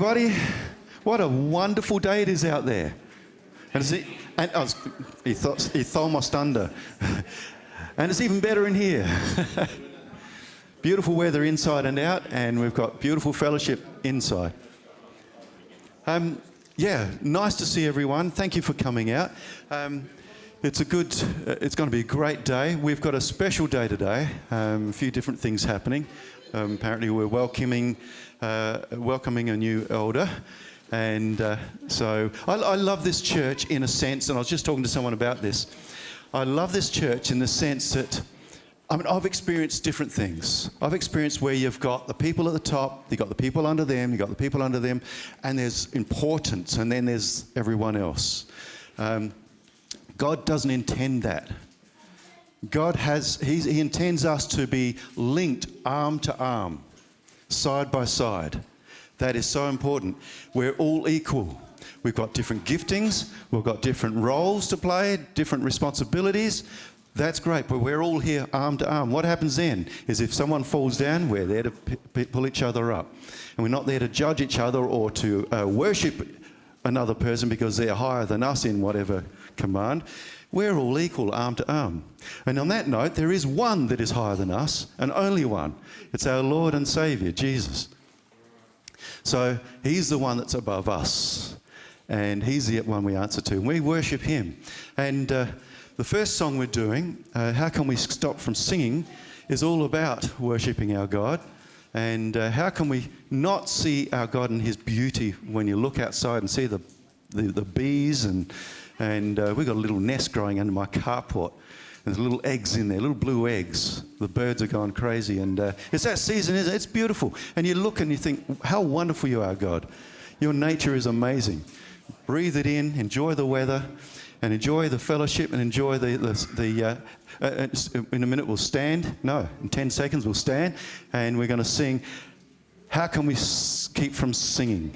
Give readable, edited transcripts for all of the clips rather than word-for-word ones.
everybody. What a wonderful day it is out there. And he stole my thunder. And it's even better in here. Beautiful weather inside and out, and we've got beautiful fellowship inside. Nice to see everyone. Thank you for coming out. It's going to be a great day. We've got a special day today. A few different things happening. Apparently we're welcoming a new elder. And so I love this church in a sense, and I was just talking to someone about this. I love this church in the sense that, I've experienced different things. I've experienced where you've got the people at the top, you've got the people under them, you've got the people under them, and there's importance, and then there's everyone else. God doesn't intend that. He intends us to be linked arm to arm, side by side. That is so important. We're all equal. We've got different giftings, we've got different roles to play, different responsibilities. That's great, but we're all here arm to arm. What happens then is if someone falls down, we're there to pull each other up. And we're not there to judge each other or to worship another person because they're higher than us in whatever command. We're all equal, arm to arm. And on that note, there is one that is higher than us, and only one. It's our Lord and Saviour, Jesus. So he's the one that's above us, and he's the one we answer to. And we worship him. And the first song we're doing, How Can We Stop From Singing, is all about worshipping our God. And how can we not see our God and his beauty when you look outside and see the bees and we've got a little nest growing under my carport. There's little eggs in there, little blue eggs. The birds are going crazy, and it's that season, isn't it? It's beautiful. And you look and you think, how wonderful you are, God. Your nature is amazing. Breathe it in, enjoy the weather, and enjoy the fellowship, and enjoy in a minute we'll stand. No, in 10 seconds we'll stand, and we're going to sing, How Can We Keep From Singing?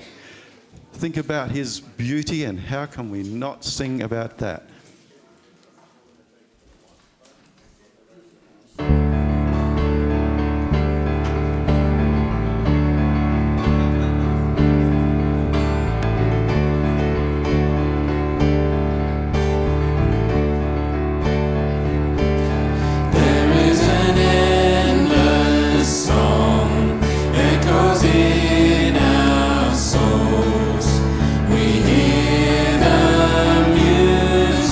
Think about his beauty, and how can we not sing about that? We hear the music.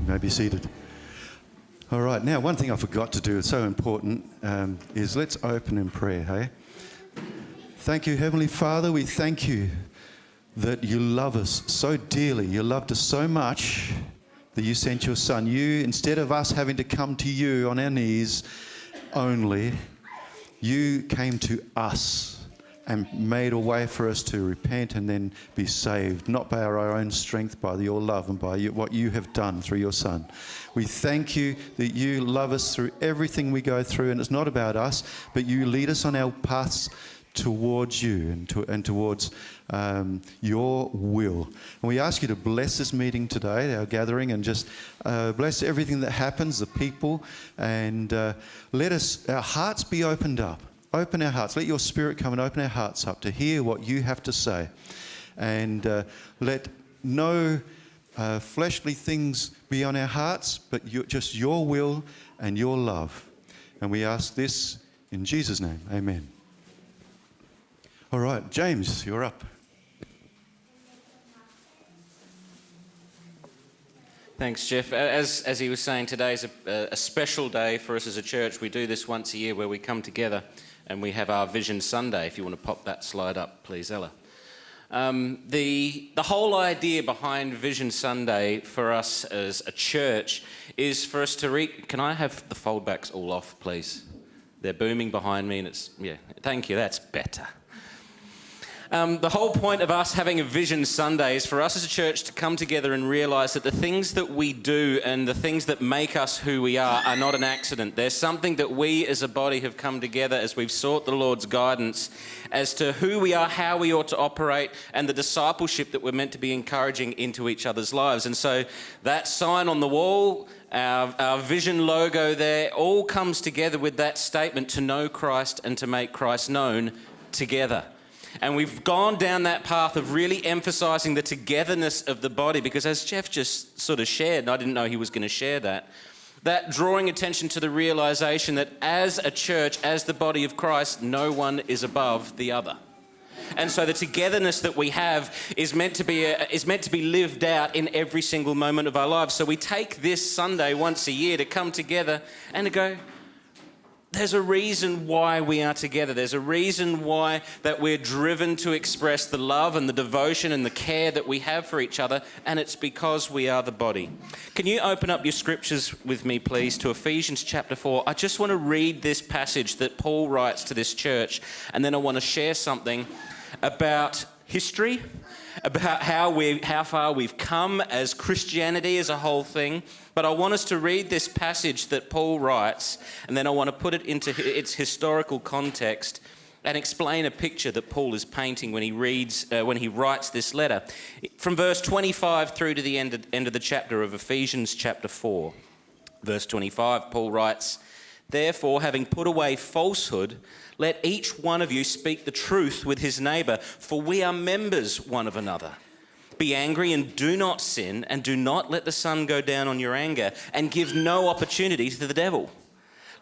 may be seated. All right, now one thing I forgot to do, it's so important, is let's open in prayer, hey? Thank you, Heavenly Father. We thank you that you love us so dearly. You loved us so much that you sent your Son. You, instead of us having to come to you on our knees only, you came to us and made a way for us to repent and then be saved, not by our own strength, by your love and by what you have done through your Son. We thank you that you love us through everything we go through, and it's not about us, but you lead us on our paths towards you and towards your will. And we ask you to bless this meeting today, our gathering, and just bless everything that happens, the people, and let our hearts be opened up. Open our hearts. Let your Spirit come and open our hearts up to hear what you have to say. And let no fleshly things be on our hearts, but just your will and your love. And we ask this in Jesus' name. Amen. All right, James, you're up. Thanks, Geoff. As he was saying, today is a special day for us as a church. We do this once a year where we come together and we have our Vision Sunday. If you want to pop that slide up, please, Ella. The whole idea behind Vision Sunday for us as a church is for us to Can I have the foldbacks all off, please? They're booming behind me, and thank you, that's better. The whole point of us having a Vision Sunday is for us as a church to come together and realise that the things that we do and the things that make us who we are not an accident. There's something that we as a body have come together as we've sought the Lord's guidance as to who we are, how we ought to operate, and the discipleship that we're meant to be encouraging into each other's lives. And so that sign on the wall, our vision logo there, all comes together with that statement to know Christ and to make Christ known together. And we've gone down that path of really emphasising the togetherness of the body, because as Geoff just sort of shared, and I didn't know he was going to share that drawing attention to the realisation that as a church, as the body of Christ, no one is above the other. And so the togetherness that we have is meant to be lived out in every single moment of our lives. So we take this Sunday once a year to come together and to go, there's a reason why we are together. There's a reason why that we're driven to express the love and the devotion and the care that we have for each other, and it's because we are the body. Can you open up your scriptures with me, please, to Ephesians chapter 4? I just want to read this passage that Paul writes to this church, and then I want to share something about history, about how far we've come as Christianity as a whole thing. But I want us to read this passage that Paul writes, and then I want to put it into its historical context and explain a picture that Paul is painting when he writes this letter. From verse 25 through to the end of the chapter of Ephesians chapter 4. Verse 25, Paul writes, "Therefore, having put away falsehood, let each one of you speak the truth with his neighbour, for we are members one of another. Be angry and do not sin, and do not let the sun go down on your anger, and give no opportunity to the devil.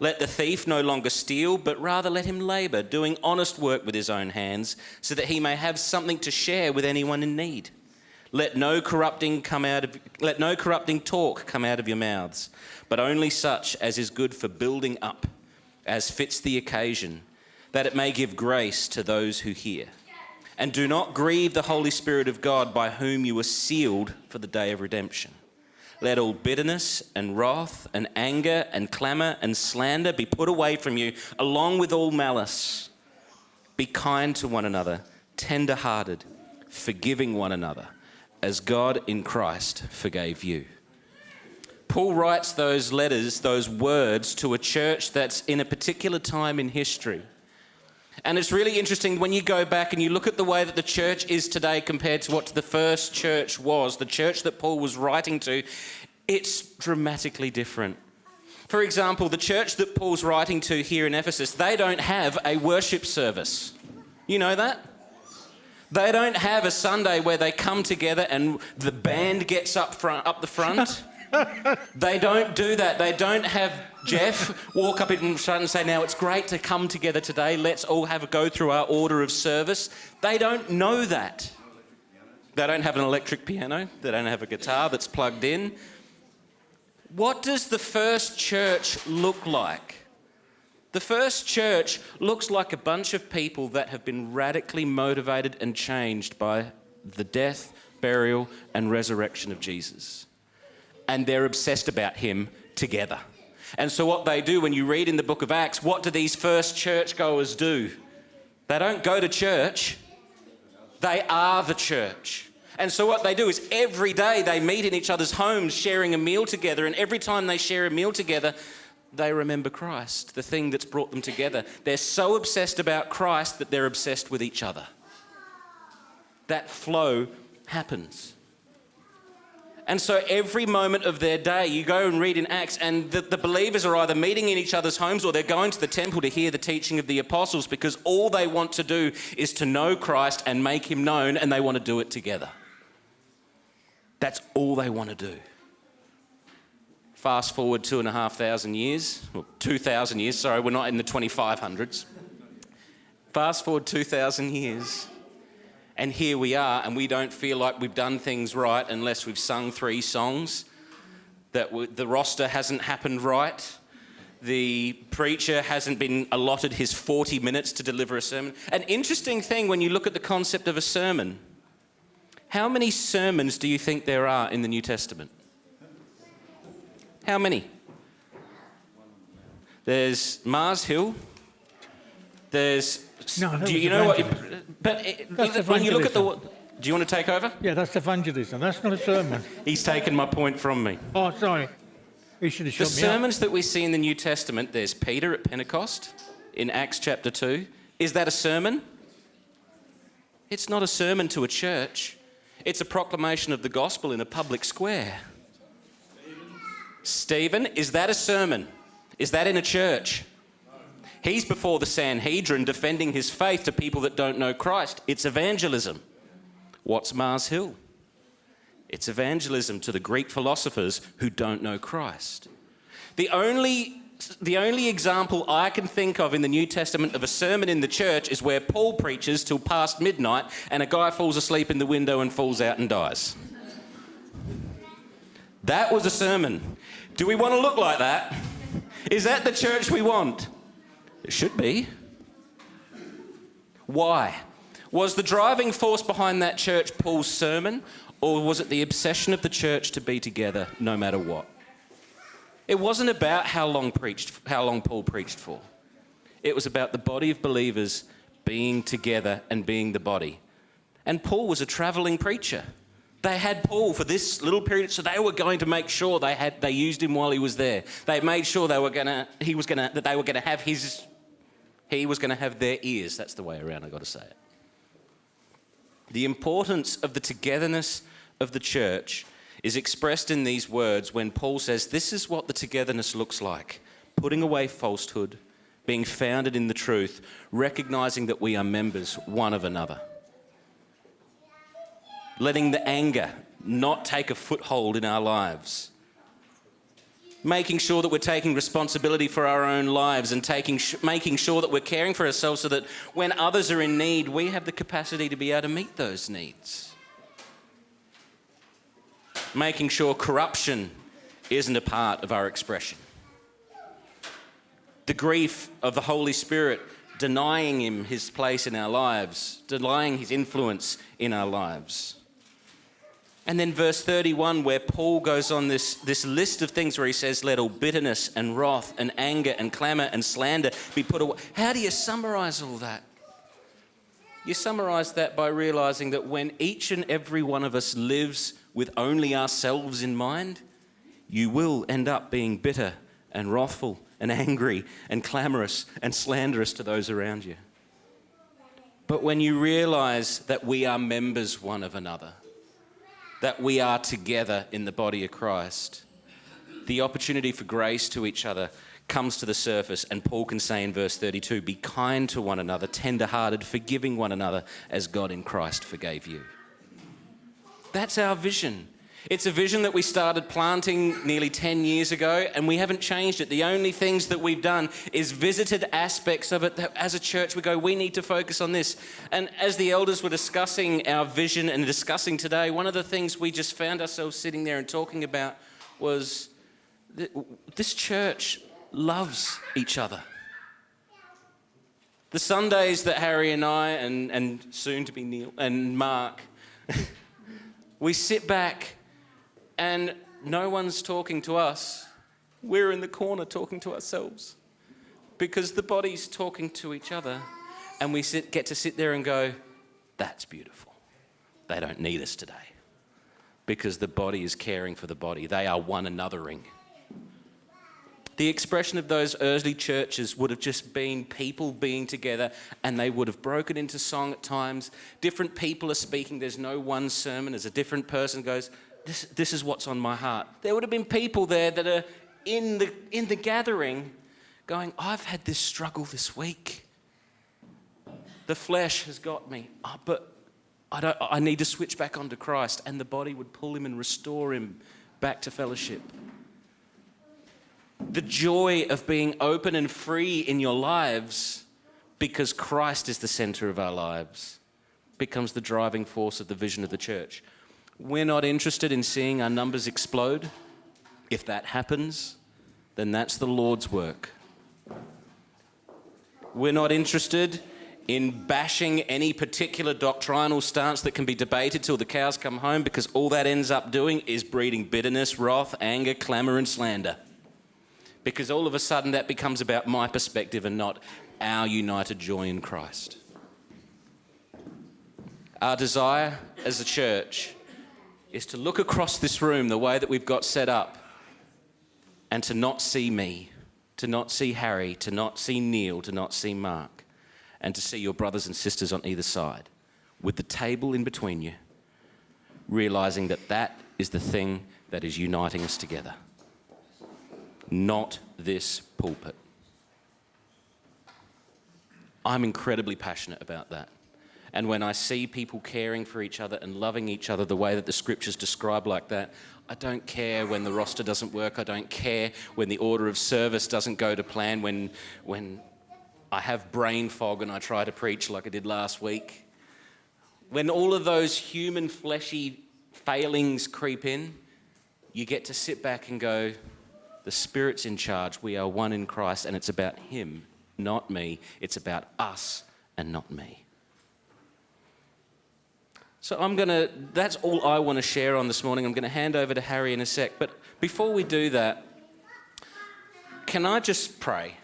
Let the thief no longer steal, but rather let him labour, doing honest work with his own hands, so that he may have something to share with anyone in need. Let no corrupting talk come out of your mouths, but only such as is good for building up, as fits the occasion, that it may give grace to those who hear. And do not grieve the Holy Spirit of God, by whom you were sealed for the day of redemption. Let all bitterness and wrath and anger and clamour and slander be put away from you, along with all malice. Be kind to one another, tender-hearted, forgiving one another, as God in Christ forgave you." Paul writes those letters, those words, to a church that's in a particular time in history. And it's really interesting when you go back and you look at the way that the church is today compared to what the first church was, the church that Paul was writing to, it's dramatically different. For example, the church that Paul's writing to here in Ephesus, they don't have a worship service. You know that? They don't have a Sunday where they come together and the band gets up the front. They don't do that. They don't have Geoff walk up in front and say, "Now it's great to come together today. Let's all have a go through our order of service." They don't know that. They don't have an electric piano. They don't have a guitar that's plugged in. What does the first church look like? The first church looks like a bunch of people that have been radically motivated and changed by the death, burial, and resurrection of Jesus. And they're obsessed about him together. And so what they do, when you read in the book of Acts, what do these first churchgoers do? They don't go to church, they are the church. And so what they do is every day they meet in each other's homes sharing a meal together, and every time they share a meal together, they remember Christ, the thing that's brought them together. They're so obsessed about Christ that they're obsessed with each other. That flow happens. And so every moment of their day, you go and read in Acts, and the believers are either meeting in each other's homes or they're going to the temple to hear the teaching of the apostles, because all they want to do is to know Christ and make him known, and they want to do it together. That's all they want to do. Fast forward 2,500 years, well, 2,000 years, sorry, we're not in the 2500s. Fast forward 2,000 years, and here we are, and we don't feel like we've done things right unless we've sung 3 songs, that the roster hasn't happened right, the preacher hasn't been allotted his 40 minutes to deliver a sermon. An interesting thing when you look at the concept of a sermon, how many sermons do you think there are in the New Testament? How many? There's Mars Hill. There's... No, do you know what? But when you look at the... Do you want to take over? Yeah, that's evangelism. That's not a sermon. He's taken my point from me. Oh, sorry. You should have shut me up. The sermons that we see in the New Testament, there's Peter at Pentecost in Acts chapter 2. Is that a sermon? It's not a sermon to a church. It's a proclamation of the gospel in a public square. Stephen, is that a sermon? Is that in a church? He's before the Sanhedrin defending his faith to people that don't know Christ. It's evangelism. What's Mars Hill? It's evangelism to the Greek philosophers who don't know Christ. The only example I can think of in the New Testament of a sermon in the church is where Paul preaches till past midnight and a guy falls asleep in the window and falls out and dies. That was a sermon. Do we want to look like that? Is that the church we want? It should be. Why? Was the driving force behind that church Paul's sermon, or was it the obsession of the church to be together no matter what? It wasn't about how long Paul preached for. It was about the body of believers being together and being the body. And Paul was a travelling preacher. They had Paul for this little period, so they were going to make sure they used him while he was there. They made sure he was going to have their ears. That's the way around, I've got to say it. The importance of the togetherness of the church is expressed in these words when Paul says, this is what the togetherness looks like: putting away falsehood, being founded in the truth, recognizing that we are members one of another. Letting the anger not take a foothold in our lives. Making sure that we're taking responsibility for our own lives and making sure that we're caring for ourselves so that when others are in need, we have the capacity to be able to meet those needs. Making sure corruption isn't a part of our expression. The grief of the Holy Spirit, denying him his place in our lives, denying his influence in our lives. And then verse 31, where Paul goes on this list of things where he says, let all bitterness and wrath and anger and clamour and slander be put away. How do you summarise all that? You summarise that by realising that when each and every one of us lives with only ourselves in mind, you will end up being bitter and wrathful and angry and clamorous and slanderous to those around you. But when you realise that we are members one of another, that we are together in the body of Christ, the opportunity for grace to each other comes to the surface, and Paul can say in verse 32, be kind to one another, tender-hearted, forgiving one another as God in Christ forgave you. That's our vision. It's a vision that we started planting nearly 10 years ago, and we haven't changed it. The only things that we've done is visited aspects of it that as a church we go, we need to focus on this. And as the elders were discussing our vision and discussing today, one of the things we just found ourselves sitting there and talking about was This church loves each other. The Sundays that Harry and I, and soon to be Neil and Mark, we sit back and no one's talking to us. We're in the corner talking to ourselves because the body's talking to each other, and we get to sit there and go, that's beautiful. They don't need us today because the body is caring for the body. They are one anothering. The expression of those early churches would have just been people being together, and they would have broken into song at times. Different people are speaking. There's no one sermon. As a different person goes, this is what's on my heart. There would have been people there that are in the gathering going, I've had this struggle this week. The flesh has got me, but I need to switch back onto Christ. And the body would pull him and restore him back to fellowship. The joy of being open and free in your lives because Christ is the center of our lives becomes the driving force of the vision of the church. We're not interested in seeing our numbers explode. If that happens, then that's the Lord's work. We're not interested in bashing any particular doctrinal stance that can be debated till the cows come home, because all that ends up doing is breeding bitterness, wrath, anger, clamour and slander. Because all of a sudden that becomes about my perspective and not our united joy in Christ. Our desire as a church is to look across this room the way that we've got set up and to not see me, to not see Harry, to not see Neil, to not see Mark, and to see your brothers and sisters on either side with the table in between you, realising that that is the thing that is uniting us together. Not this pulpit. I'm incredibly passionate about that. And when I see people caring for each other and loving each other the way that the scriptures describe like that, I don't care when the roster doesn't work. I don't care when the order of service doesn't go to plan, when I have brain fog and I try to preach like I did last week. When all of those human fleshy failings creep in, you get to sit back and go, the Spirit's in charge. We are one in Christ, and it's about him, not me. It's about us and not me. So that's all I want to share on this morning. I'm going to hand over to Harry in a sec. But before we do that, can I just pray?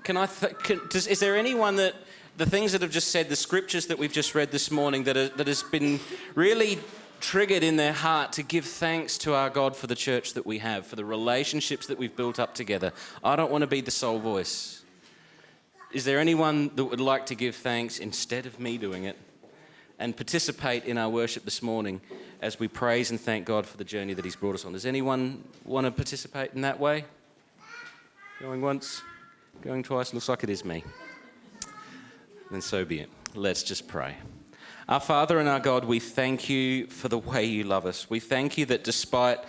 Is there anyone that the things that I've just said, the scriptures that we've just read this morning, that has been really triggered in their heart to give thanks to our God for the church that we have, for the relationships that we've built up together? I don't want to be the sole voice. Is there anyone that would like to give thanks instead of me doing it and participate in our worship this morning as we praise and thank God for the journey that he's brought us on? Does anyone want to participate in that way? Going once, going twice? Looks like it is me. Then so be it. Let's just pray. Our Father and our God, we thank you for the way you love us. We thank you that despite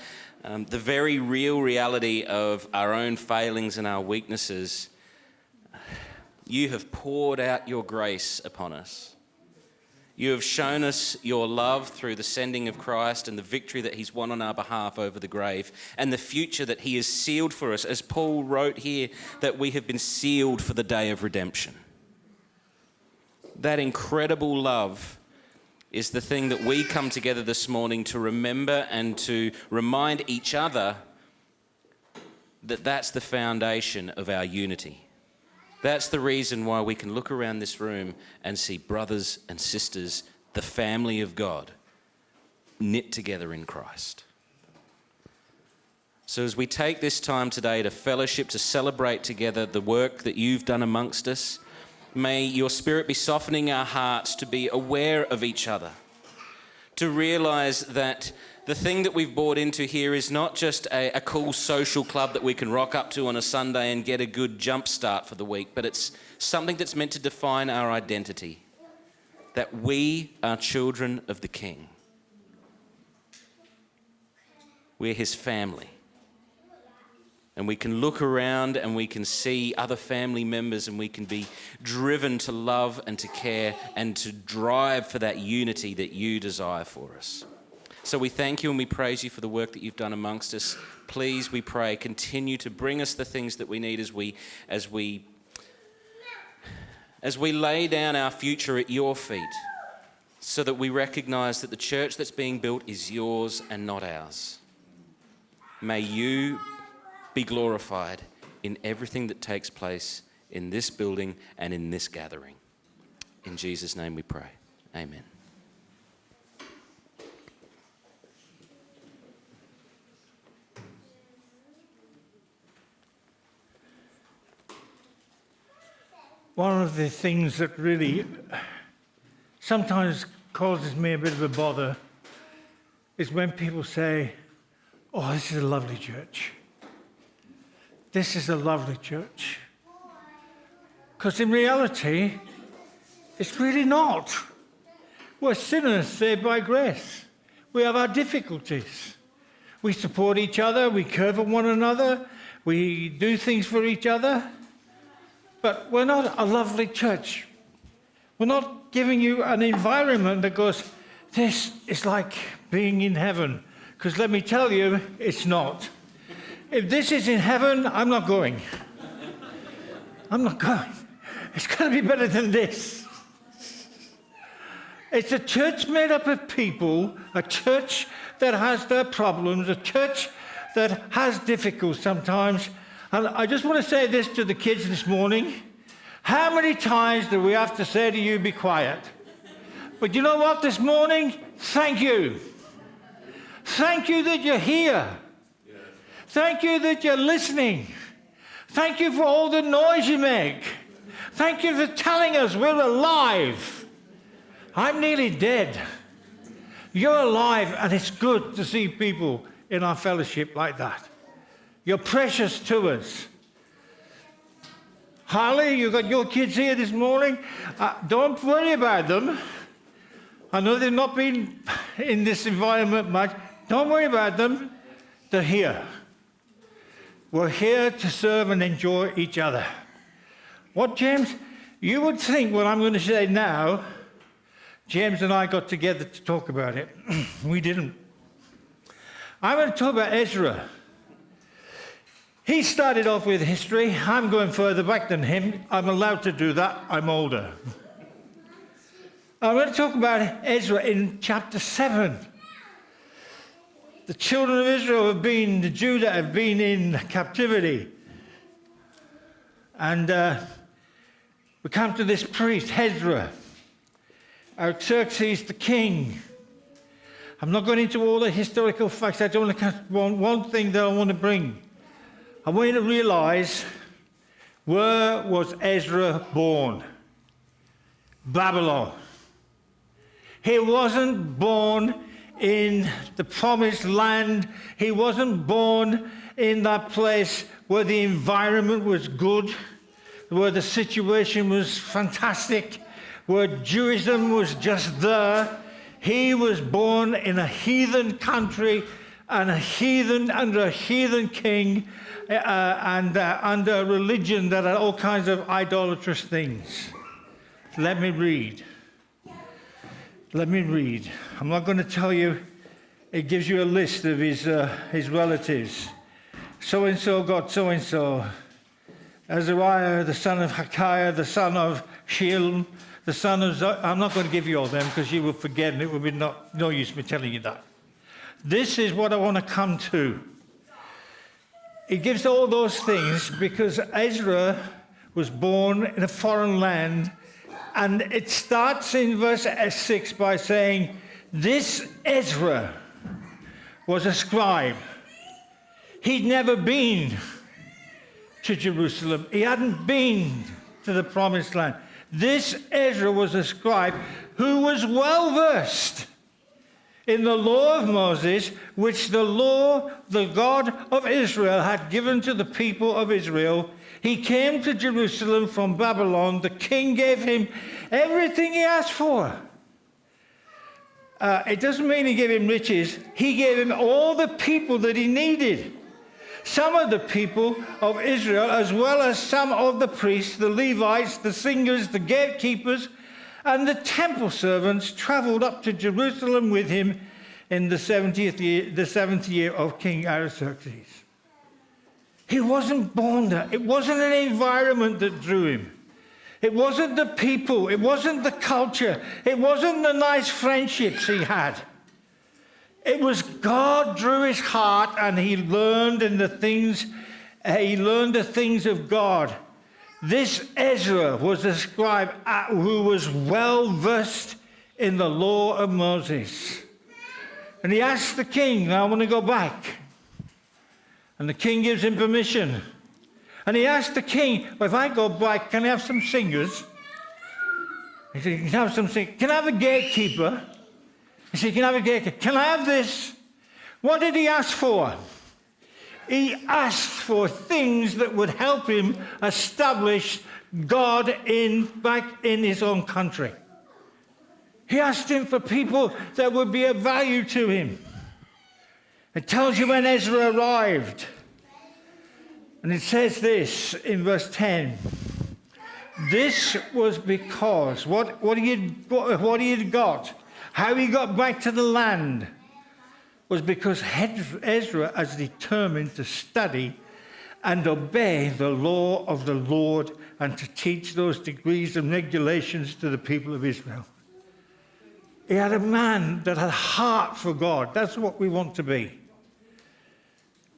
the very real reality of our own failings and our weaknesses, you have poured out your grace upon us. You have shown us your love through the sending of Christ and the victory that he's won on our behalf over the grave, and the future that he has sealed for us, as Paul wrote here, that we have been sealed for the day of redemption. That incredible love is the thing that we come together this morning to remember and to remind each other that that's the foundation of our unity. That's the reason why we can look around this room and see brothers and sisters, the family of God, knit together in Christ. So as we take this time today to fellowship, to celebrate together the work that you've done amongst us, may your Spirit be softening our hearts to be aware of each other, to realise that the thing that we've bought into here is not just a cool social club that we can rock up to on a Sunday and get a good jump start for the week, but it's something that's meant to define our identity, that we are children of the King. We're his family. And we can look around and we can see other family members and we can be driven to love and to care and to drive for that unity that you desire for us. So we thank you and we praise you for the work that you've done amongst us. Please, we pray, continue to bring us the things that we need as we lay down our future at your feet, so that we recognize that the church that's being built is yours and not ours. May you be glorified in everything that takes place in this building and in this gathering. In Jesus' name we pray. Amen. One of the things that really sometimes causes me a bit of a bother is when people say, "Oh, this is a lovely church. This is a lovely church." Because in reality, it's really not. We're sinners saved by grace. We have our difficulties. We support each other, we care for one another, we do things for each other. But we're not a lovely church. We're not giving you an environment that goes, this is like being in heaven. Because let me tell you, it's not. If this is in heaven, I'm not going. I'm not going. It's going to be better than this. It's a church made up of people, a church that has their problems, a church that has difficulties sometimes. And I just want to say this to the kids this morning. How many times do we have to say to you, be quiet? But you know what this morning? Thank you. Thank you that you're here. Thank you that you're listening. Thank you for all the noise you make. Thank you for telling us we're alive. I'm nearly dead. You're alive, and it's good to see people in our fellowship like that. You're precious to us. Harley, you got your kids here this morning. Don't worry about them. I know they've not been in this environment much. Don't worry about them. They're here. We're here to serve and enjoy each other. What, James? You would think what I'm going to say now, James and I got together to talk about it. We didn't. I'm going to talk about Ezra. He started off with history. I'm going further back than him. I'm allowed to do that. I'm older. I'm going to talk about Ezra in chapter 7. The children of Israel the Judah have been in captivity. And we come to this priest, Ezra. Artaxerxes the king. I'm not going into all the historical facts. I don't want one thing that I want to bring. I want you to realize, where was Ezra born? Babylon. He wasn't born in the promised land. He wasn't born in that place where the environment was good, where the situation was fantastic, where Judaism was just there. He was born in a heathen country and under a heathen king, and under a religion that had all kinds of idolatrous things. Let me read. I'm not going to tell you. It gives you a list of his relatives. So-and-so got so-and-so. Azariah, the son of Hakiah, the son of Shilm, the son of... I'm not going to give you all them because you will forget, and it will be no use me telling you that. This is what I want to come to. It gives all those things because Ezra was born in a foreign land, and it starts in verse 6 by saying, this Ezra was a scribe. He'd never been to Jerusalem. He hadn't been to the promised land. This Ezra was a scribe who was well versed in the law of Moses, which the God of Israel had given to the people of Israel. He came to Jerusalem from Babylon. The king gave him everything he asked for. It doesn't mean he gave him riches. He gave him all the people that he needed. Some of the people of Israel, as well as some of the priests, the Levites, the singers, the gatekeepers, and the temple servants traveled up to Jerusalem with him, in the 7th year of King Artaxerxes. He wasn't born there. It wasn't an environment that drew him. It wasn't the people. It wasn't the culture. It wasn't the nice friendships he had. It was God drew his heart, and he learned the things of God. This Ezra was a scribe who was well versed in the law of Moses. And he asked the king, "I want to go back." And the king gives him permission. And he asked the king, "Well, if I go back, can I have some singers?" He said, "You can have some singers. Can I have a gatekeeper?" He said, "You can have a gatekeeper. Can I have this?" What did he ask for? He asked for things that would help him establish God back in his own country. He asked him for people that would be of value to him. It tells you when Ezra arrived. And it says this in verse 10. This was because what he had got, how he got back to the land, was because Ezra was determined to study and obey the law of the Lord and to teach those decrees and regulations to the people of Israel. He had a man that had a heart for God. That's what we want to be.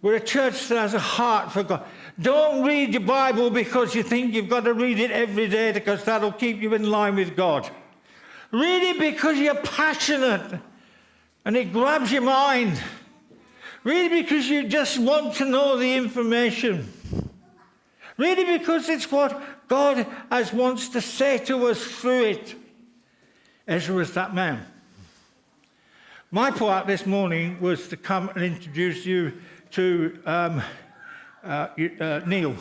We're a church that has a heart for God. Don't read your Bible because you think you've got to read it every day because that'll keep you in line with God. Read it because you're passionate and it grabs your mind. Read it because you just want to know the information. Read it because it's what God wants to say to us through it. Ezra was that man. My part this morning was to come and introduce you to Neil.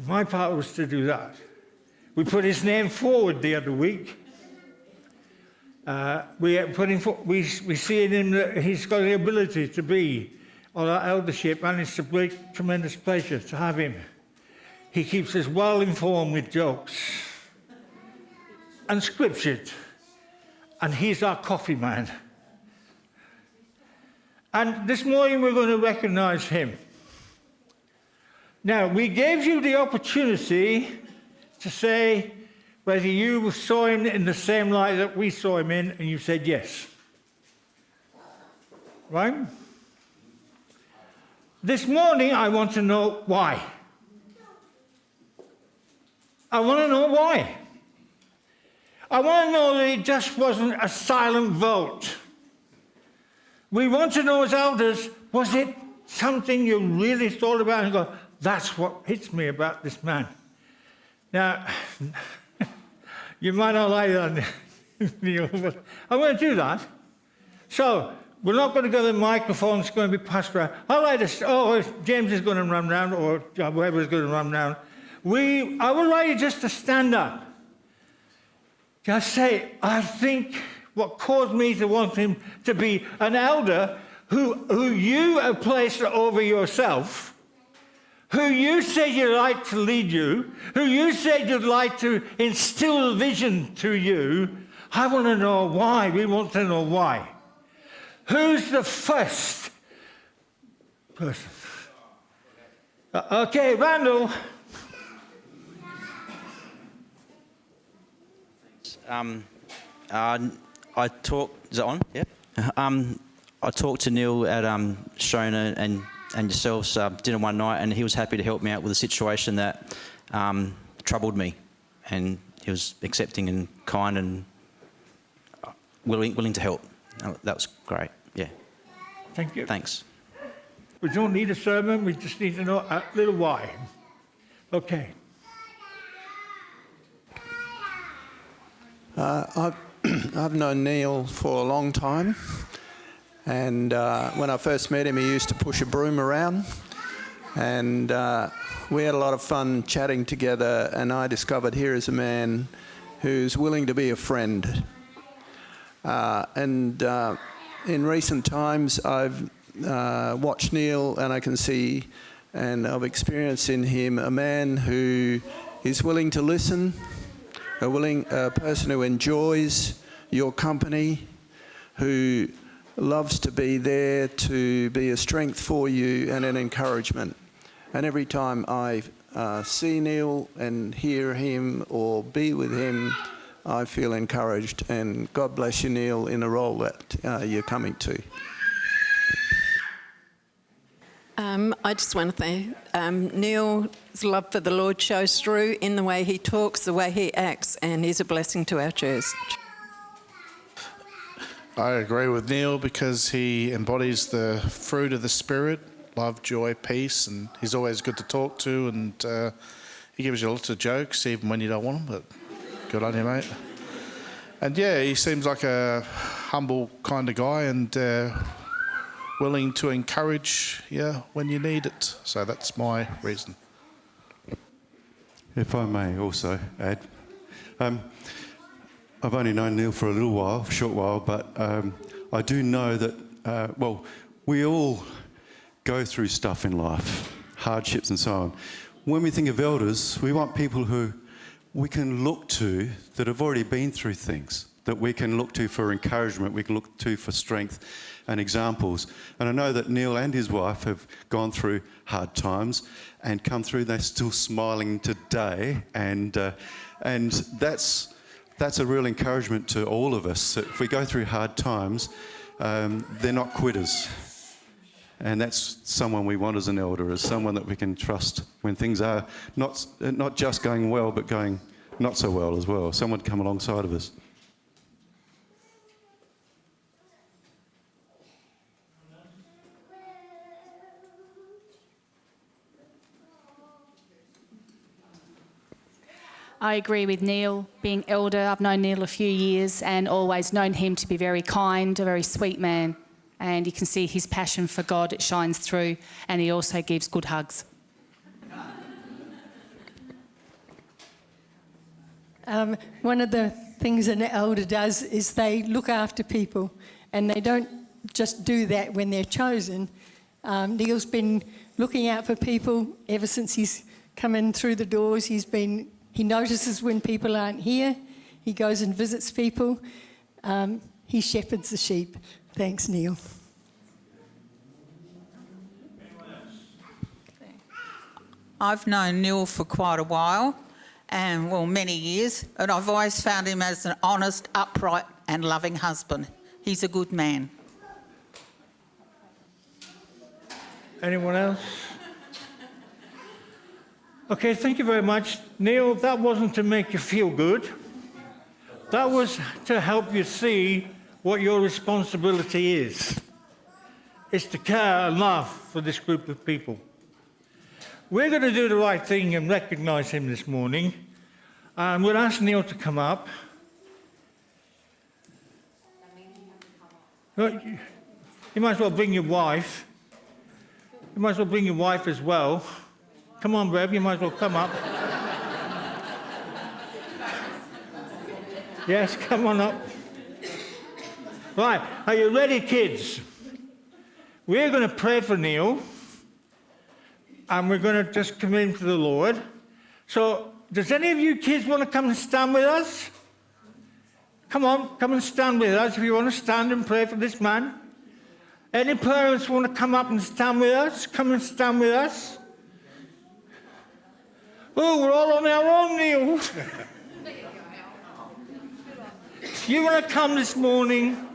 My part was to do that. We put his name forward the other week. We see in him that he's got the ability to be on our eldership, and it's a great, tremendous pleasure to have him. He keeps us well informed with jokes and scriptured, and he's our coffee man. And this morning we're going to recognize him. Now, we gave you the opportunity to say whether you saw him in the same light that we saw him in, and you said yes. Right? This morning I want to know why. I want to know why. I want to know that it just wasn't a silent vote. We want to know as elders, was it something you really thought about and go, that's what hits me about this man? Now, you might not like that, Neil, but I'm going to do that. So, we're not going to go to the microphone, it's going to be passed around. If James is going to run round, or whoever is going to run round, I would like you just to stand up. Just say, I think what caused me to want him to be an elder who you have placed over yourself, who you said you'd like to lead you, who you said you'd like to instill vision to you. I want to know why. We want to know why. Who's the first person? Okay, Randall. I talked. Is that on? Yeah. I talked to Neil at Shona and yourselves dinner one night, and he was happy to help me out with a situation that troubled me, and he was accepting and kind and willing to help. That was great. Yeah. Thank you. Thanks. We don't need a sermon. We just need to know a little why. Okay. I've known Neil for a long time, and when I first met him, he used to push a broom around, and we had a lot of fun chatting together, and I discovered here is a man who's willing to be a friend. In recent times, I've watched Neil, and I can see, and I've experienced in him a man who is willing to listen, a person who enjoys your company, who loves to be there to be a strength for you and an encouragement. And every time I see Neil and hear him or be with him, I feel encouraged. And God bless you, Neil, in the role that you're coming to. I just want to thank Neil's love for the Lord shows through in the way he talks, the way he acts, and he's a blessing to our church. I agree with Neil because he embodies the fruit of the Spirit, love, joy, peace, and he's always good to talk to, and he gives you lots of jokes even when you don't want them, but good on you, mate. And yeah, he seems like a humble kind of guy and willing to encourage you when you need it. So that's my reason. If I may also add, I've only known Neil for a little while, a short while, but I do know that, we all go through stuff in life, hardships and so on. When we think of elders, we want people who we can look to that have already been through things, that we can look to for encouragement, we can look to for strength and examples. And I know that Neil and his wife have gone through hard times and come through. They're still smiling today, and that's a real encouragement to all of us. If we go through hard times, they're not quitters. And that's someone we want as an elder, as someone that we can trust when things are not just going well, but going not so well as well. Someone to come alongside of us. I agree with Neil. Being elder, I've known Neil a few years and always known him to be very kind, a very sweet man. And you can see his passion for God, it shines through, and he also gives good hugs. One of the things an elder does is they look after people, and they don't just do that when they're chosen. Neil's been looking out for people ever since he's come in through the doors. He notices when people aren't here. He goes and visits people. He shepherds the sheep. Thanks, Neil. I've known Neil for quite a while, and many years, and I've always found him as an honest, upright and loving husband. He's a good man. Anyone else? Okay, thank you very much. Neil, that wasn't to make you feel good. That was to help you see what your responsibility is. It's to care and love for this group of people. We're going to do the right thing and recognise him this morning. And we'll ask Neil to come up. You might as well bring your wife. You might as well bring your wife as well. Come on, Rev, you might as well come up. Yes, come on up. Right, are you ready, kids? We're going to pray for Neil, and we're going to just commit him to the Lord. So, does any of you kids want to come and stand with us? Come on, come and stand with us if you want to stand and pray for this man. Any parents want to come up and stand with us? Come and stand with us. Oh, we're all on our own, Neil. You want to come this morning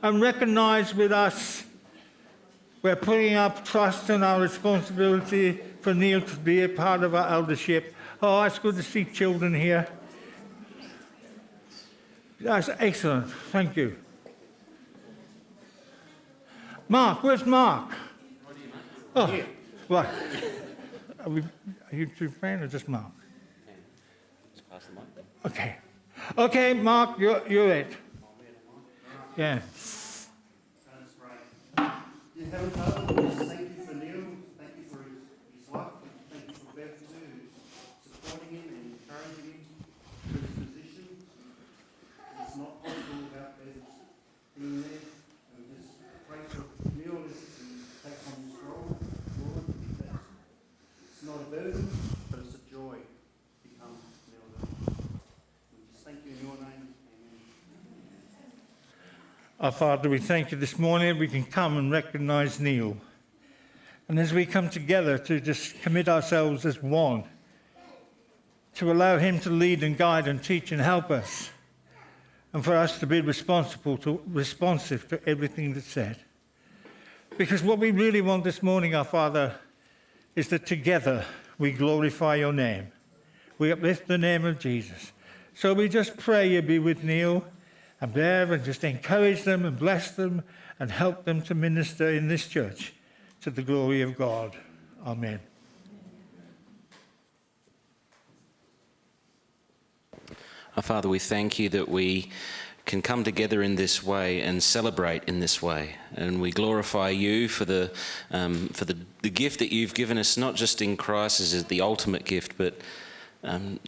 and recognise with us we're putting our trust and our responsibility for Neil to be a part of our eldership. Oh, it's good to see children here. That's excellent. Thank you. Mark, where's Mark? Oh, right. Are you two friends or just Mark? Just pass the mic. Okay. Okay, Mark, you're it. Yeah. Dear Heavenly Father, thank you for Neil, thank you for his life, thank you for Beth too, supporting him and encouraging him through his position. It's not possible without Beth being there. And just pray for Neil as he takes on this role, Lord, that it's not a burden, but it's a joy to become an elder. We just thank you in your name. Amen. Our Father, we thank you this morning we can come and recognise Neil. And as we come together to just commit ourselves as one, to allow him to lead and guide and teach and help us, and for us to be responsive to everything that's said. Because what we really want this morning, our Father, is that together we glorify your name. We uplift the name of Jesus. So we just pray you be with Neil and Bev and just encourage them and bless them and help them to minister in this church to the glory of God. Amen. Our Father, we thank you that we can come together in this way and celebrate in this way, and we glorify you for the gift that you've given us, not just in Christ as the ultimate gift, but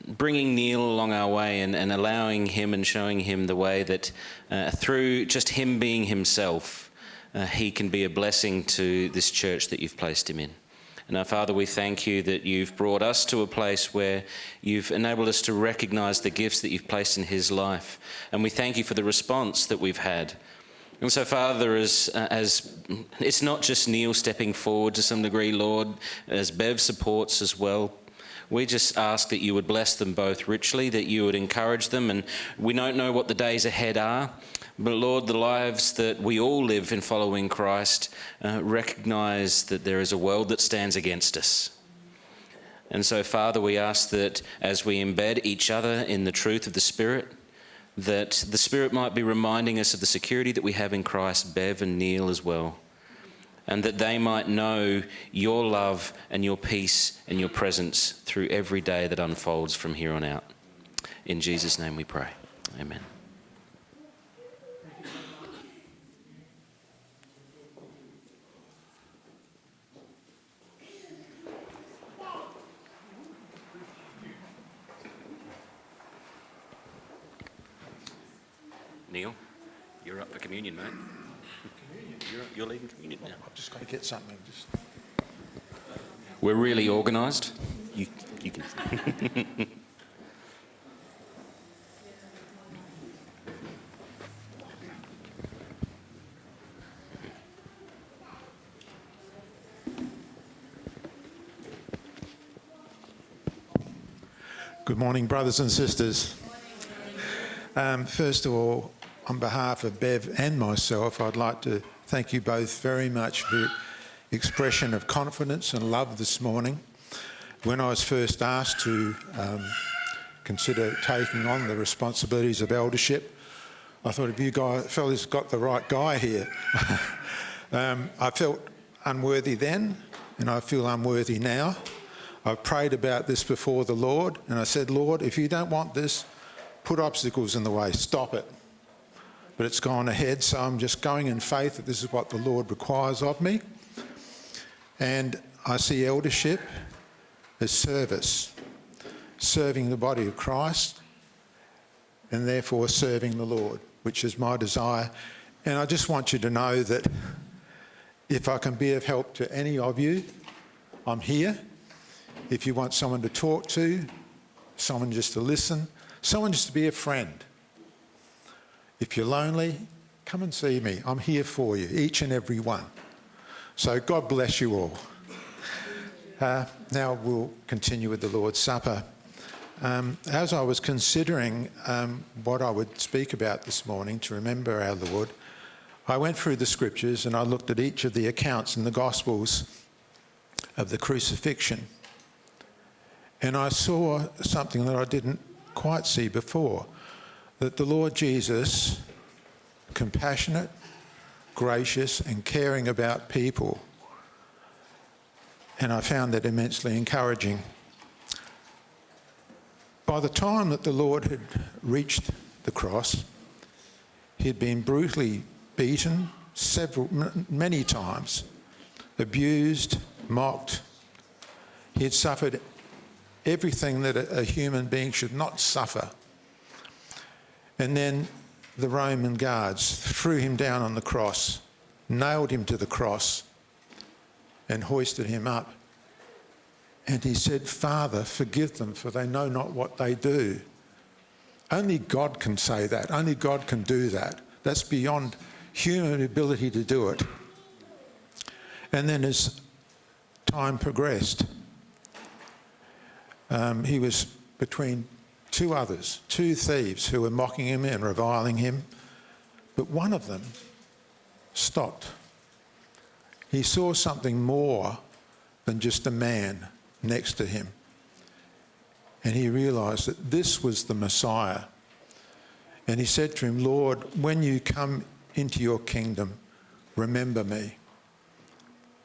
bringing Neil along our way and allowing him and showing him the way that through just him being himself, he can be a blessing to this church that you've placed him in. And our Father, we thank you that you've brought us to a place where you've enabled us to recognise the gifts that you've placed in his life. And we thank you for the response that we've had. And so, Father, as it's not just Neil stepping forward to some degree, Lord, as Bev supports as well, we just ask that you would bless them both richly, that you would encourage them. And we don't know what the days ahead are, but Lord, the lives that we all live in following Christ recognise that there is a world that stands against us. And so, Father, we ask that as we embed each other in the truth of the Spirit, that the Spirit might be reminding us of the security that we have in Christ, Bev and Neil as well, and that they might know your love and your peace and your presence through every day that unfolds from here on out. In Jesus' name we pray. Amen. Neil, you're up for communion, mate. You're leading communion now. I've just got to get something. We're really organised. You can. Good morning, brothers and sisters. First of all, on behalf of Bev and myself, I'd like to thank you both very much for your expression of confidence and love this morning. When I was first asked to consider taking on the responsibilities of eldership, I thought, if you fellas got the right guy here. I felt unworthy then, and I feel unworthy now. I've prayed about this before the Lord, and I said, Lord, if you don't want this, put obstacles in the way, stop it. But it's gone ahead, so I'm just going in faith that this is what the Lord requires of me. And I see eldership as service, serving the body of Christ, and therefore serving the Lord, which is my desire. And I just want you to know that if I can be of help to any of you, I'm here. If you want someone to talk to, someone just to listen, someone just to be a friend. If you're lonely, come and see me. I'm here for you, each and every one. So God bless you all. Now we'll continue with the Lord's Supper. As I was considering what I would speak about this morning to remember our Lord, I went through the scriptures and I looked at each of the accounts in the Gospels of the crucifixion. And I saw something that I didn't quite see before, that the Lord Jesus, compassionate, gracious and caring about people, and I found that immensely encouraging. By the time that the Lord had reached the cross, he had been brutally beaten many times, abused, mocked. He had suffered everything that a human being should not suffer. And then the Roman guards threw him down on the cross, nailed him to the cross, and hoisted him up. And he said, Father, forgive them, for they know not what they do. Only God can say that. Only God can do that. That's beyond human ability to do it. And then as time progressed, he was between two others, two thieves who were mocking him and reviling him, but one of them stopped. He saw something more than just a man next to him. And he realised that this was the Messiah. And he said to him, Lord, when you come into your kingdom, remember me.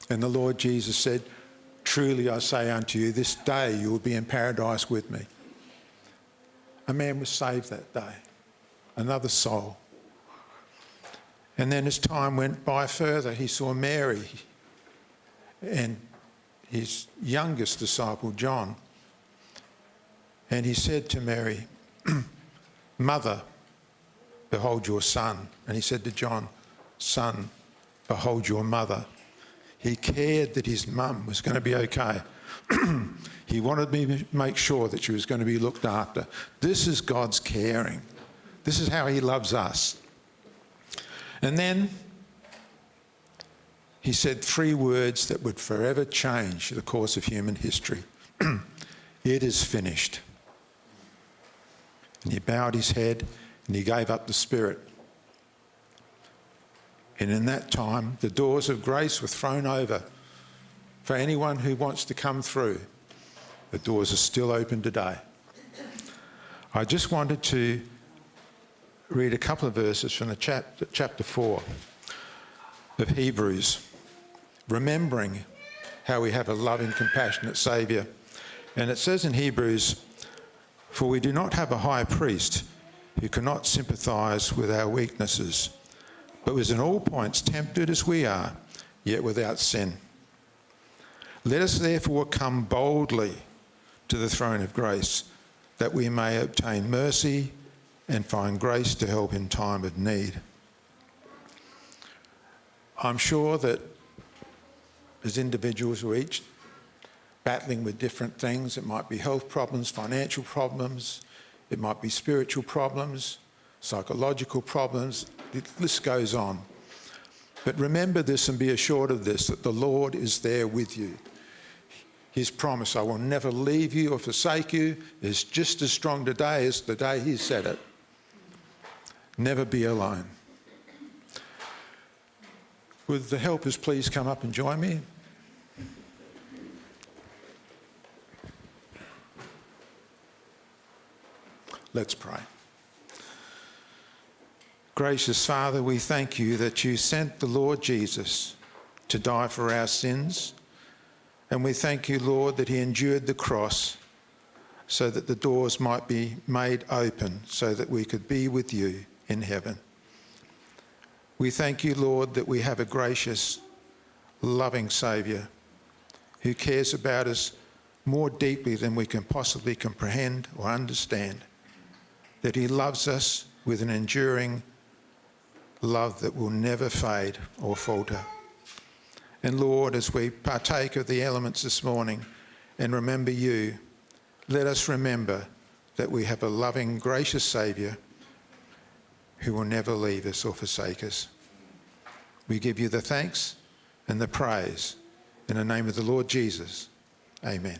And the Lord Jesus said, truly I say unto you, this day you will be in paradise with me. A man was saved that day, another soul. And then as time went by further, he saw Mary and his youngest disciple, John. And he said to Mary, Mother, behold your son. And he said to John, Son, behold your mother. He cared that his mum was going to be okay. He wanted me to make sure that she was going to be looked after. This is God's caring. This is how he loves us. And then he said 3 words that would forever change the course of human history. It is finished. And he bowed his head and he gave up the spirit. And in that time, the doors of grace were thrown over for anyone who wants to come through. The doors are still open today. I just wanted to read a couple of verses from the chapter 4 of Hebrews, remembering how we have a loving, compassionate Saviour. And it says in Hebrews, for we do not have a high priest who cannot sympathise with our weaknesses, but was in all points tempted as we are, yet without sin. Let us therefore come boldly to the throne of grace, that we may obtain mercy and find grace to help in time of need. I'm sure that as individuals, we're each battling with different things. It might be health problems, financial problems, it might be spiritual problems, psychological problems, the list goes on. But remember this and be assured of this, that the Lord is there with you. His promise, I will never leave you or forsake you, is just as strong today as the day he said it. Never be alone. Would the helpers please come up and join me? Let's pray. Gracious Father, we thank you that you sent the Lord Jesus to die for our sins. And we thank you, Lord, that he endured the cross so that the doors might be made open so that we could be with you in heaven. We thank you, Lord, that we have a gracious, loving Saviour who cares about us more deeply than we can possibly comprehend or understand, that he loves us with an enduring love that will never fade or falter. And Lord, as we partake of the elements this morning and remember you, let us remember that we have a loving, gracious Saviour who will never leave us or forsake us. We give you the thanks and the praise in the name of the Lord Jesus. Amen.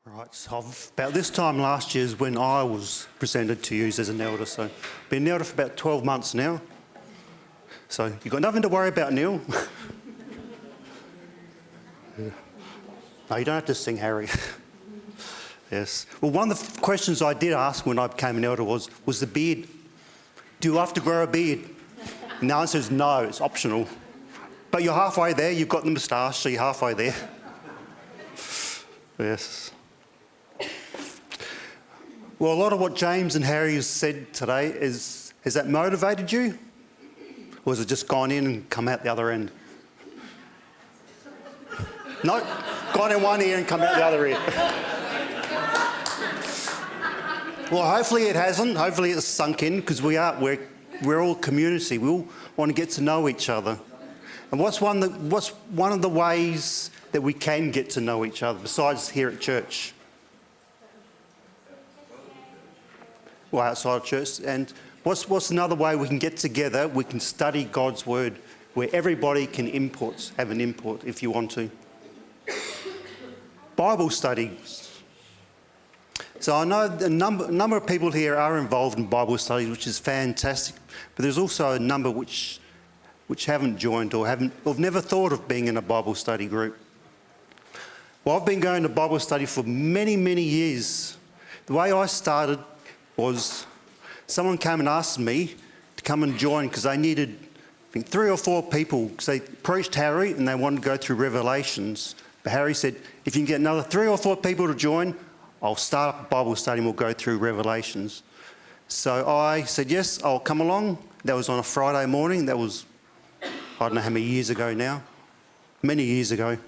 Right, so about this time last year is when I was presented to you as an elder. So been an elder for about 12 months now. So you've got nothing to worry about, Neil. Yeah. No, you don't have to sing, Harry. Yes. Well, one of the questions I did ask when I became an elder was the beard. Do you have to grow a beard? And the answer is no, it's optional. But you're halfway there, you've got the moustache, so you're halfway there. Yes. Well, a lot of what James and Harry has said today, has that motivated you? Or has it just gone in and come out the other end? No, gone in one ear and come out the other ear. Well, hopefully it hasn't. Hopefully it's sunk in, because we're all community. We all want to get to know each other. And what's one of the ways that we can get to know each other besides here at church? Well, outside of church. And what's another way we can get together? We can study God's word, where everybody can have an input if you want to. Bible studies. So I know a number of people here are involved in Bible studies, which is fantastic. But there's also a number which haven't joined or have never thought of being in a Bible study group. Well, I've been going to Bible study for many, many years. The way I started was someone came and asked me to come and join because they needed, I think, 3 or 4 people, because they approached Harry and they wanted to go through Revelations. But Harry said, if you can get another 3 or 4 people to join, I'll start up a Bible study and we'll go through Revelations. So I said, yes, I'll come along. That was on a Friday morning. That was, I don't know how many years ago now. Many years ago.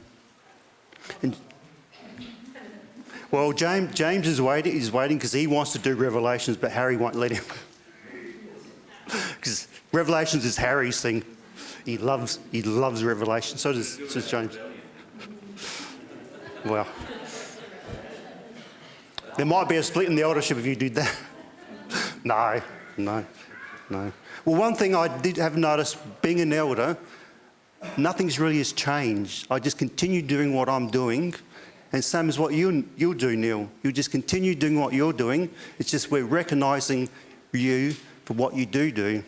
And, well, James is waiting. He's waiting because he wants to do Revelations, but Harry won't let him. Because Revelations is Harry's thing. He loves Revelation. So does James. Well, there might be a split in the eldership if you did that. No. Well, one thing I have noticed, being an elder, nothing's really has changed. I just continue doing what I'm doing, and same as what you'll do, Neil. You just continue doing what you're doing. It's just we're recognising you for what you do.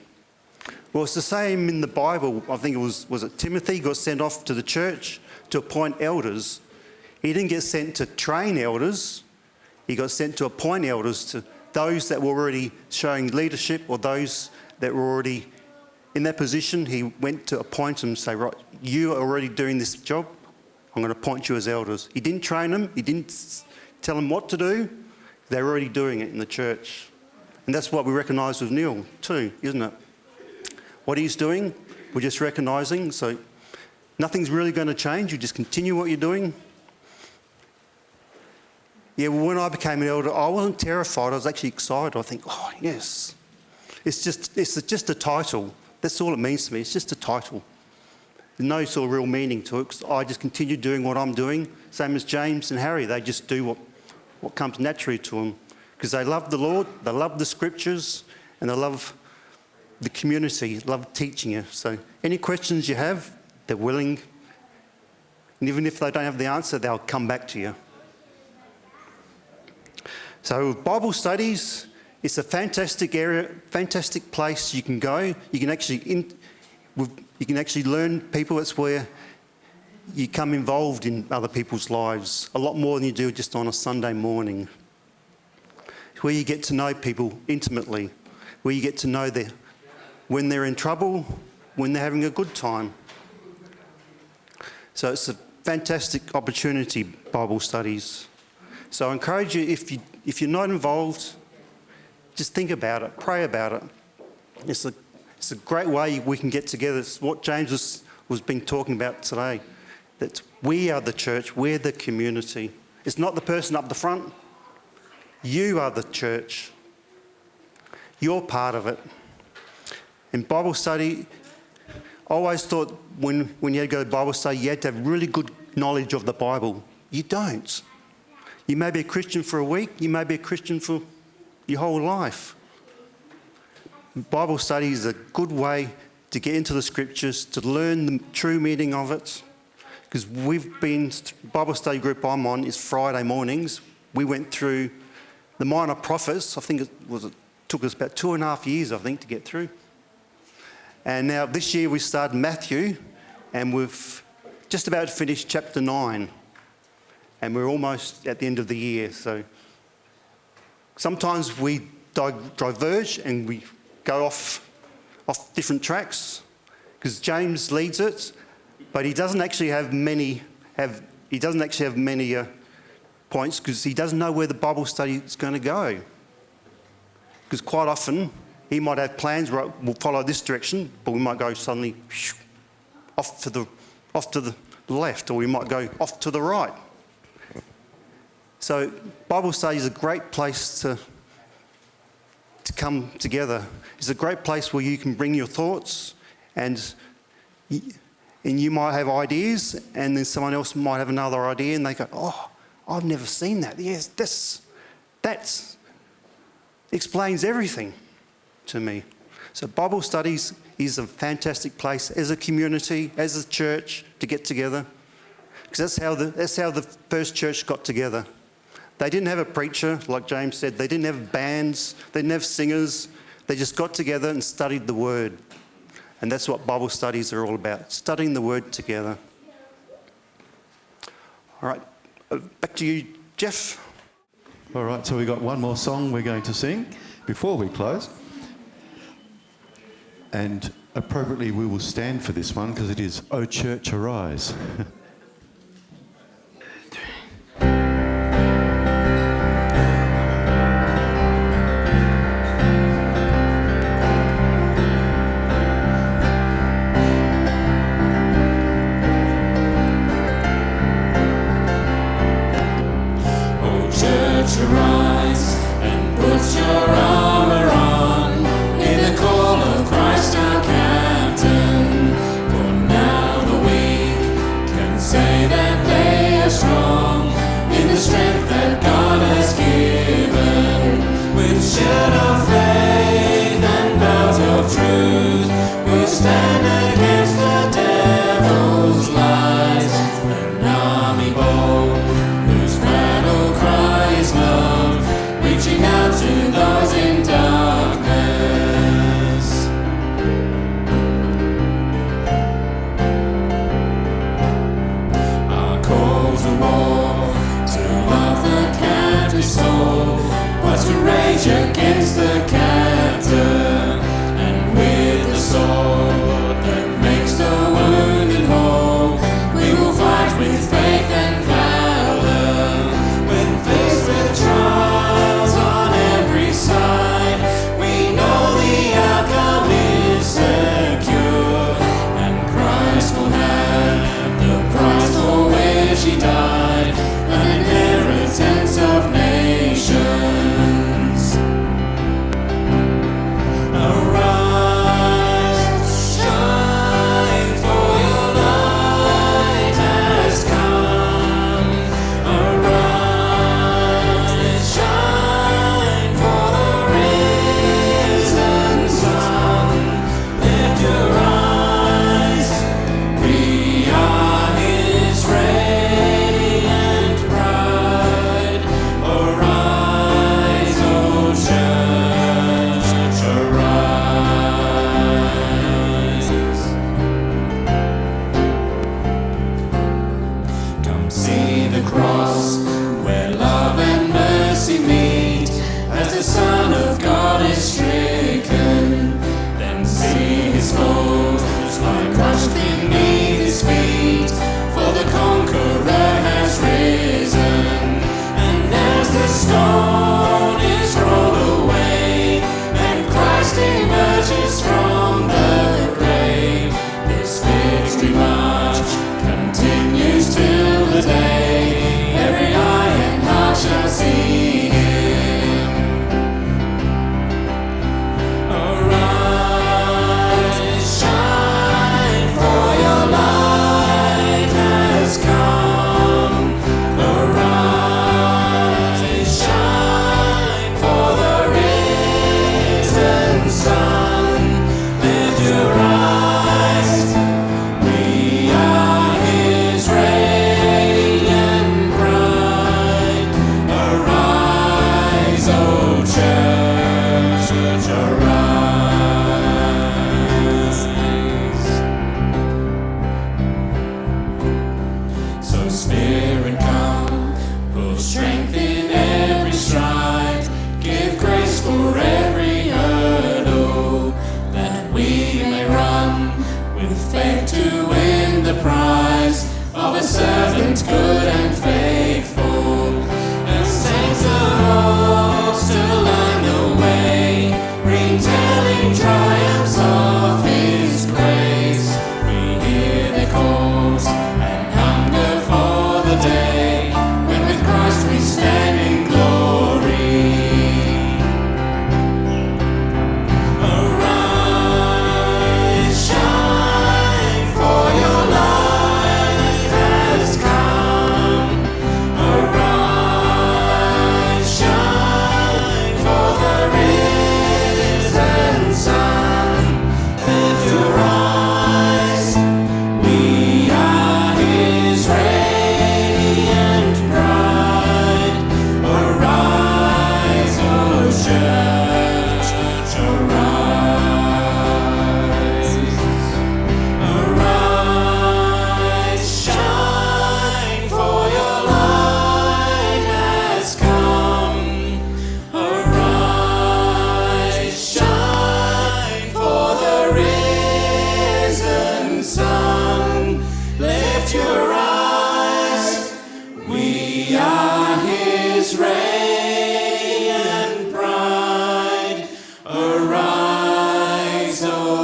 Well, it's the same in the Bible. I think it was it Timothy got sent off to the church to appoint elders. He didn't get sent to train elders. He got sent to appoint elders, to those that were already showing leadership or those that were already in that position. He went to appoint them and say, right, you are already doing this job. I'm going to appoint you as elders. He didn't train them. He didn't tell them what to do. They're already doing it in the church. And that's what we recognise with Neil too, isn't it? What he's doing, we're just recognising. So nothing's really going to change. You just continue what you're doing. Yeah, well, when I became an elder, I wasn't terrified. I was actually excited. I think, oh, yes. It's just a title. That's all it means to me. It's just a title. There's no sort of real meaning to it, because I just continue doing what I'm doing. Same as James and Harry. They just do what comes naturally to them, because they love the Lord, they love the scriptures, and they love the community, love teaching you. So any questions you have, they're willing. And even if they don't have the answer, they'll come back to you. So Bible studies, it's a fantastic area, fantastic place you can go. You can actually learn people. It's where you come involved in other people's lives a lot more than you do just on a Sunday morning. It's where you get to know people intimately, where you get to know when they're in trouble, when they're having a good time. So it's a fantastic opportunity, Bible studies. So I encourage you, if you're not involved, just think about it, pray about it. It's a great way we can get together. It's what James was been talking about today, that we are the church, we're the community. It's not the person up the front. You are the church. You're part of it. In Bible study, I always thought when you had to go to Bible study, you had to have really good knowledge of the Bible. You don't. You may be a Christian for a week, you may be a Christian for your whole life. Bible study is a good way to get into the scriptures, to learn the true meaning of it. Because Bible study group I'm on is Friday mornings. We went through the minor prophets. I think it took us about 2.5 years, I think, to get through. And now this year we started Matthew, and we've just about finished chapter 9. And we're almost at the end of the year, so sometimes we diverge and we go off different tracks, because James leads it, but he doesn't actually have many points, because he doesn't know where the Bible study is going to go. Because quite often he might have plans, right, we'll follow this direction, but we might go suddenly off to the left, or we might go off to the right. So Bible study is a great place to come together. It's a great place where you can bring your thoughts, and you might have ideas, and then someone else might have another idea, and they go, oh, I've never seen that. Yes, that explains everything to me. So Bible studies is a fantastic place as a community, as a church, to get together. Because that's how the first church got together. They didn't have a preacher, like James said. They didn't have bands. They didn't have singers. They just got together and studied the Word. And that's what Bible studies are all about, studying the Word together. All right, back to you, Geoff. All right, so we've got one more song we're going to sing before we close. And appropriately, we will stand for this one, because it is O Church Arise. Arise and put your armor on in the call of Christ our captain. For now the weak can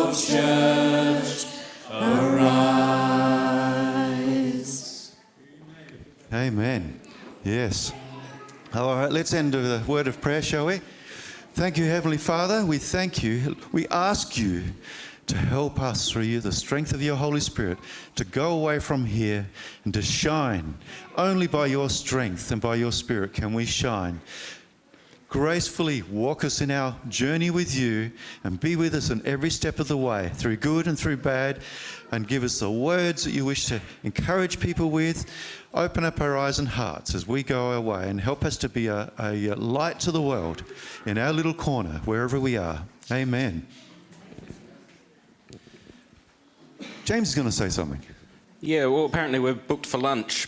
Hope's church, arise. Amen. Yes. All right, let's end with a word of prayer, shall we? Thank you, Heavenly Father. We thank you. We ask you to help us through you, the strength of your Holy Spirit, to go away from here and to shine. Only by your strength and by your Spirit can we shine. Gracefully walk us in our journey with you and be with us in every step of the way, through good and through bad, and give us the words that you wish to encourage people with. Open up our eyes and hearts as we go our way and help us to be a light to the world in our little corner, wherever we are. Amen. James is going to say something. Yeah, well, apparently we're booked for lunch.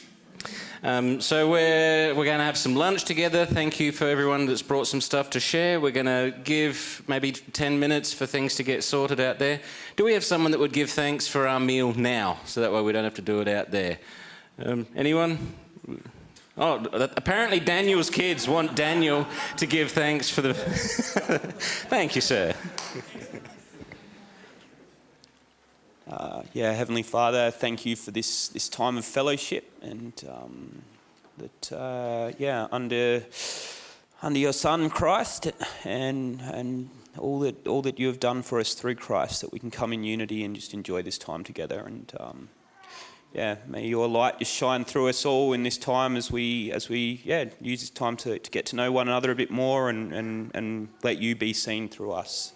So we're going to have some lunch together. Thank you for everyone that's brought some stuff to share. We're going to give maybe 10 minutes for things to get sorted out there. Do we have someone that would give thanks for our meal now, so that way we don't have to do it out there? Anyone? Oh, apparently Daniel's kids want Daniel to give thanks for the... Thank you, sir. Heavenly Father, thank you for this time of fellowship, and under your Son Christ, and all that you have done for us through Christ, that we can come in unity and just enjoy this time together. And may your light just shine through us all in this time as we use this time to get to know one another a bit more, and let you be seen through us.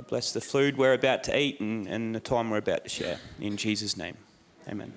Bless the food we're about to eat and the time we're about to share. In Jesus' name, amen.